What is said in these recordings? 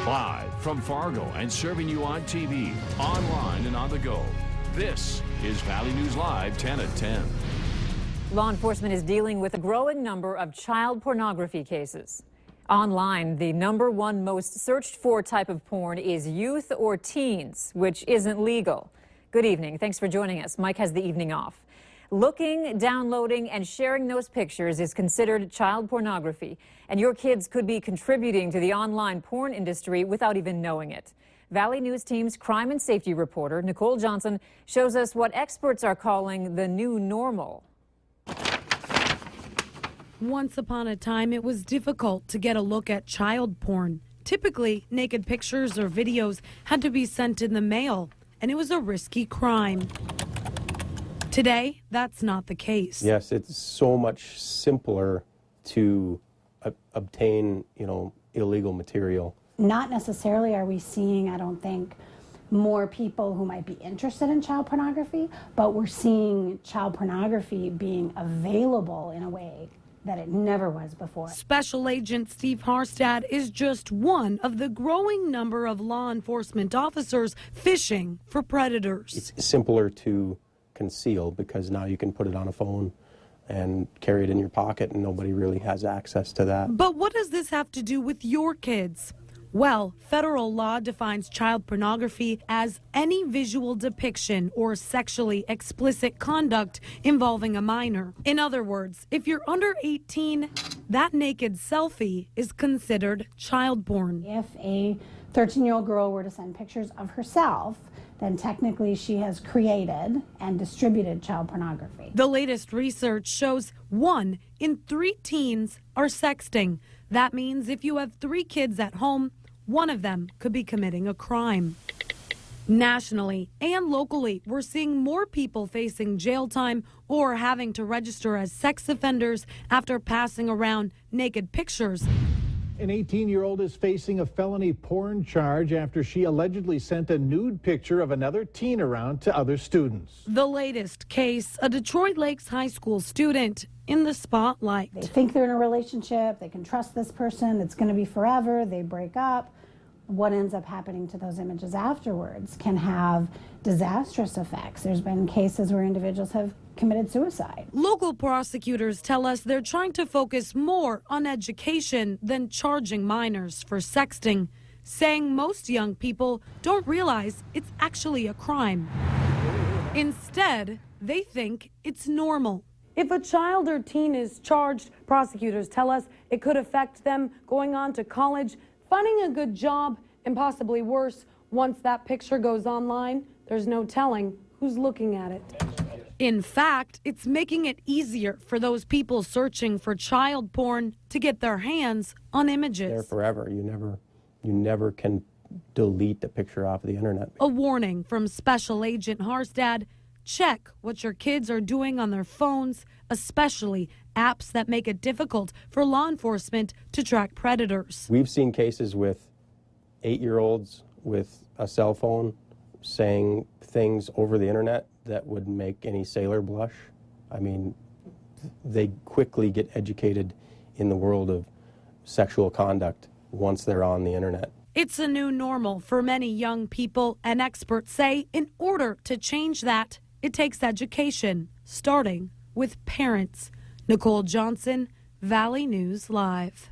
Live from Fargo and serving you on TV, online and on the go. This is Valley News Live 10 at 10. Law enforcement is dealing with a growing number of child pornography cases. Online, the #1 most searched for type of porn is youth or teens, which isn't legal. Good evening. Thanks for joining us. Mike has the evening off. Looking, downloading, and sharing those pictures is considered child pornography, and your kids could be contributing to the online porn industry without even knowing it. Valley News Team's crime and safety reporter, Nicole Johnson, shows us what experts are calling the new normal. Once upon a time, it was difficult to get a look at child porn. Typically, naked pictures or videos had to be sent in the mail, and it was a risky crime. Today, that's not the case. Yes, it's so much simpler to obtain, illegal material. Not necessarily are we seeing, I don't think, more people who might be interested in child pornography, but we're seeing child pornography being available in a way that it never was before. Special Agent Steve Harstad is just one of the growing number of law enforcement officers fishing for predators. It's simpler to conceal because now you can put it on a phone and carry it in your pocket and nobody really has access to that. But what does this have to do with your kids? Well, federal law defines child pornography as any visual depiction or sexually explicit conduct involving a minor. In other words, if you're under 18, that naked selfie is considered child porn. If a 13-year-old girl were to send pictures of herself, then technically she has created and distributed child pornography. The latest research shows 1 in 3 teens are sexting. That means if you have 3 kids at home, one of them could be committing a crime. Nationally and locally, we're seeing more people facing jail time or having to register as sex offenders after passing around naked pictures. An 18-year-old is facing a felony porn charge after she allegedly sent a nude picture of another teen around to other students. The latest case, a Detroit Lakes High School student in the spotlight. They think they're in a relationship, they can trust this person, it's going to be forever, they break up. What ends up happening to those images afterwards can have disastrous effects. There's been cases where individuals have committed suicide. Local prosecutors tell us they're trying to focus more on education than charging minors for sexting, saying most young people don't realize it's actually a crime. Instead, they think it's normal. If a child or teen is charged, prosecutors tell us it could affect them going on to college, finding a good job, and possibly worse, once that picture goes online, there's no telling who's looking at it. In fact, it's making it easier for those people searching for child porn to get their hands on images. They're forever. You never can delete the picture off of the internet. A warning from Special Agent Harstad: check what your kids are doing on their phones, especially apps that make it difficult for law enforcement to track predators. We've seen cases with 8-year-olds with a cell phone saying things over the internet that would make any sailor blush. I mean, they quickly get educated in the world of sexual conduct once they're on the internet. It's a new normal for many young people, and experts say in order to change that, it takes education, starting with parents. Nicole Johnson, Valley News Live.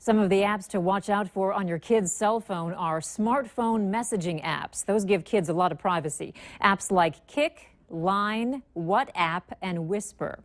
Some of the apps to watch out for on your kid's cell phone are smartphone messaging apps. Those give kids a lot of privacy. Apps like Kik, Line, WhatsApp, and Whisper.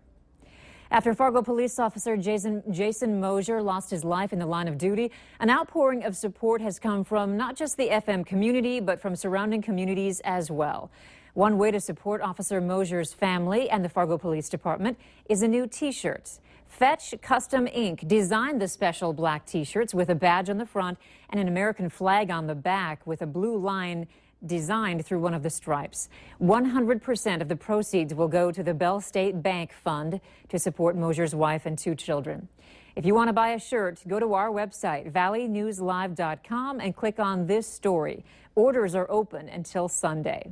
After Fargo police officer Jason Mosier lost his life in the line of duty, an outpouring of support has come from not just the FM community, but from surrounding communities as well. One way to support Officer Mosier's family and the Fargo Police Department is a new T-shirt. Fetch Custom Inc. designed the special black T-shirts with a badge on the front and an American flag on the back with a blue line designed through one of the stripes. 100% of the proceeds will go to the Bell State Bank Fund to support Mosier's wife and 2 children. If you want to buy a shirt, go to our website, valleynewslive.com, and click on this story. Orders are open until Sunday.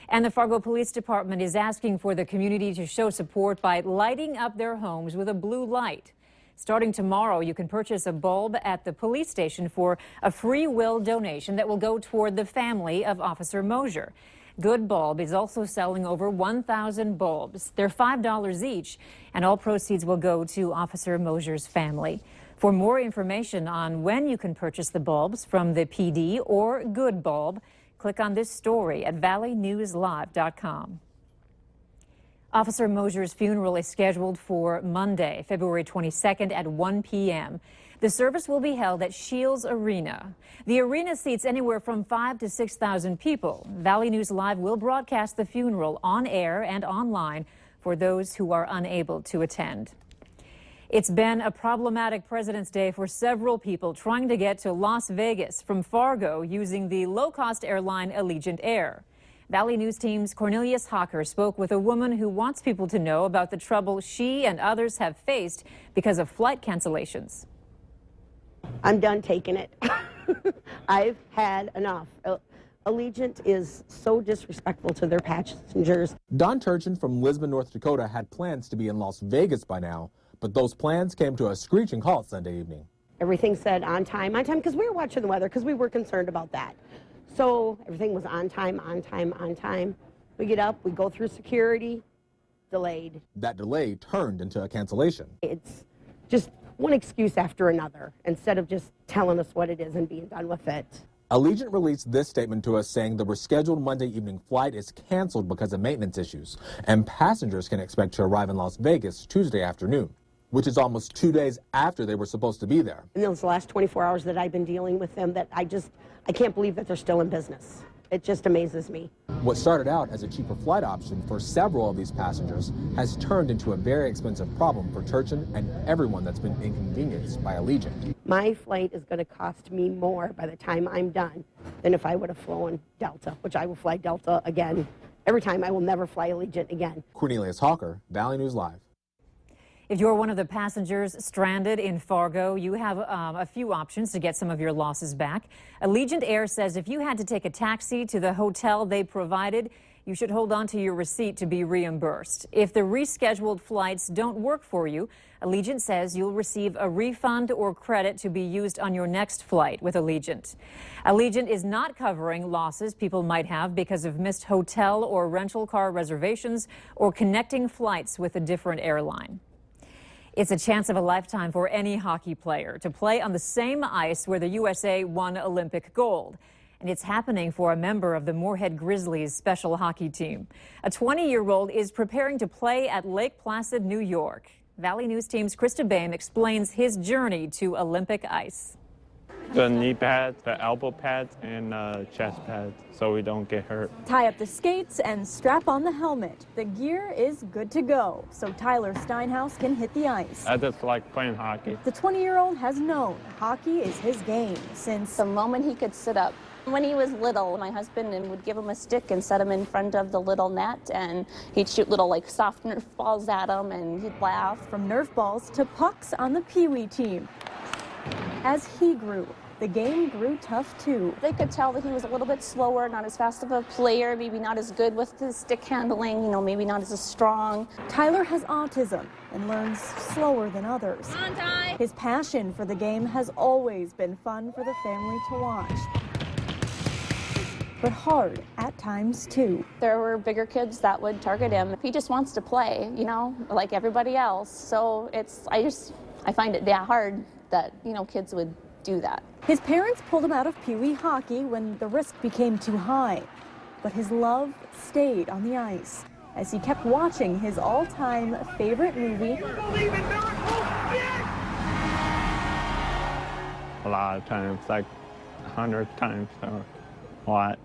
And the Fargo Police Department is asking for the community to show support by lighting up their homes with a blue light. Starting tomorrow, you can purchase a bulb at the police station for a free will donation that will go toward the family of Officer Mosier. Good Bulb is also selling over 1,000 bulbs. They're $5 each, and all proceeds will go to Officer Mosier's family. For more information on when you can purchase the bulbs from the PD or Good Bulb, click on this story at valleynewslive.com. Officer Mosier's funeral is scheduled for Monday, February 22nd at 1 p.m. The service will be held at Shields Arena. The arena seats anywhere from 5,000 to 6,000 people. Valley News Live will broadcast the funeral on air and online for those who are unable to attend. It's been a problematic President's Day for several people trying to get to Las Vegas from Fargo using the low-cost airline Allegiant Air. Valley News Team's Cornelius Hawker spoke with a woman who wants people to know about the trouble she and others have faced because of flight cancellations. I'm done taking it. I've had enough. Allegiant is so disrespectful to their passengers. Don Turchin from Lisbon, North Dakota had plans to be in Las Vegas by now, but those plans came to a screeching halt Sunday evening. Everything said on time, because we were watching the weather, because we were concerned about that. So everything was on time, on time, on time. We get up, we go through security, delayed. That delay turned into a cancellation. It's just one excuse after another, instead of just telling us what it is and being done with it. Allegiant released this statement to us saying the rescheduled Monday evening flight is canceled because of maintenance issues, and passengers can expect to arrive in Las Vegas Tuesday afternoon, which is almost 2 days after they were supposed to be there. In those last 24 hours that I've been dealing with them, that I can't believe that they're still in business. It just amazes me. What started out as a cheaper flight option for several of these passengers has turned into a very expensive problem for Turchin and everyone that's been inconvenienced by Allegiant. My flight is going to cost me more by the time I'm done than if I would have flown Delta, which I will fly Delta again. Every time I will never fly Allegiant again. Cornelius Hawker, Valley News Live. If you're one of the passengers stranded in Fargo, you have a few options to get some of your losses back. Allegiant Air says if you had to take a taxi to the hotel they provided, you should hold on to your receipt to be reimbursed. If the rescheduled flights don't work for you, Allegiant says you'll receive a refund or credit to be used on your next flight with Allegiant. Allegiant is not covering losses people might have because of missed hotel or rental car reservations or connecting flights with a different airline. It's a chance of a lifetime for any hockey player to play on the same ice where the USA won Olympic gold. And it's happening for a member of the Moorhead Grizzlies special hockey team. A 20-year-old is preparing to play at Lake Placid, New York. Valley News Team's Krista Boehm explains his journey to Olympic ice. The knee pads, the elbow pads, and chest pads so we don't get hurt. Tie up the skates and strap on the helmet. The gear is good to go, so Tyler Steinhaus can hit the ice. I just like playing hockey. The 20-year-old has known hockey is his game since the moment he could sit up. When he was little, my husband would give him a stick and set him in front of the little net, and he'd shoot little soft Nerf balls at him, and he'd laugh. From Nerf balls to pucks on the Pee Wee team. As he grew, the game grew tough too. They could tell that he was a little bit slower, not as fast of a player, maybe not as good with his stick handling, maybe not as strong. Tyler has autism and learns slower than others. Come on, Ty. His passion for the game has always been fun for the family to watch, but hard at times too. There were bigger kids that would target him. He just wants to play, like everybody else. So I find it hard that, kids would do that. His parents pulled him out of Pee Wee hockey when the risk became too high, but his love stayed on the ice as he kept watching his all-time favorite movie. A lot of times, like 100 times or a lot.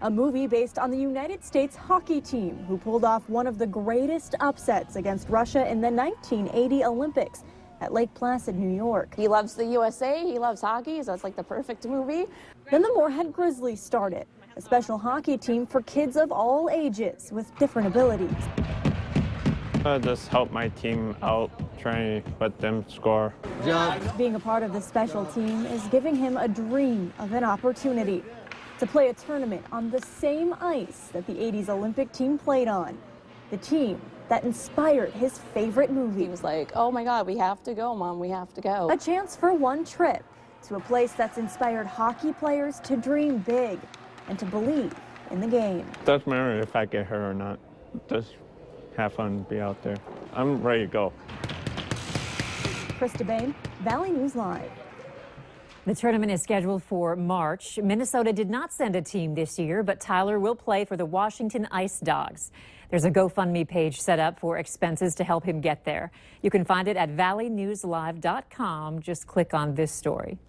A movie based on the United States hockey team who pulled off one of the greatest upsets against Russia in the 1980 Olympics at Lake Placid, New York. He loves the USA, he loves hockey, so it's like the perfect movie. Then the Moorhead Grizzlies started, a special hockey team for kids of all ages with different abilities. I just help my team out, trying to let them score. Being a part of the special team is giving him a dream of an opportunity to play a tournament on the same ice that the 80s Olympic team played on. The team that inspired his favorite movie. He was like, oh my God, we have to go, Mom, we have to go. A chance for one trip to a place that's inspired hockey players to dream big and to believe in the game. Doesn't matter if I get hurt or not. Just have fun, be out there. I'm ready to go. Krista Bain, Valley News Live. The tournament is scheduled for March. Minnesota did not send a team this year, but Tyler will play for the Washington Ice Dogs. There's a GoFundMe page set up for expenses to help him get there. You can find it at valleynewslive.com. Just click on this story.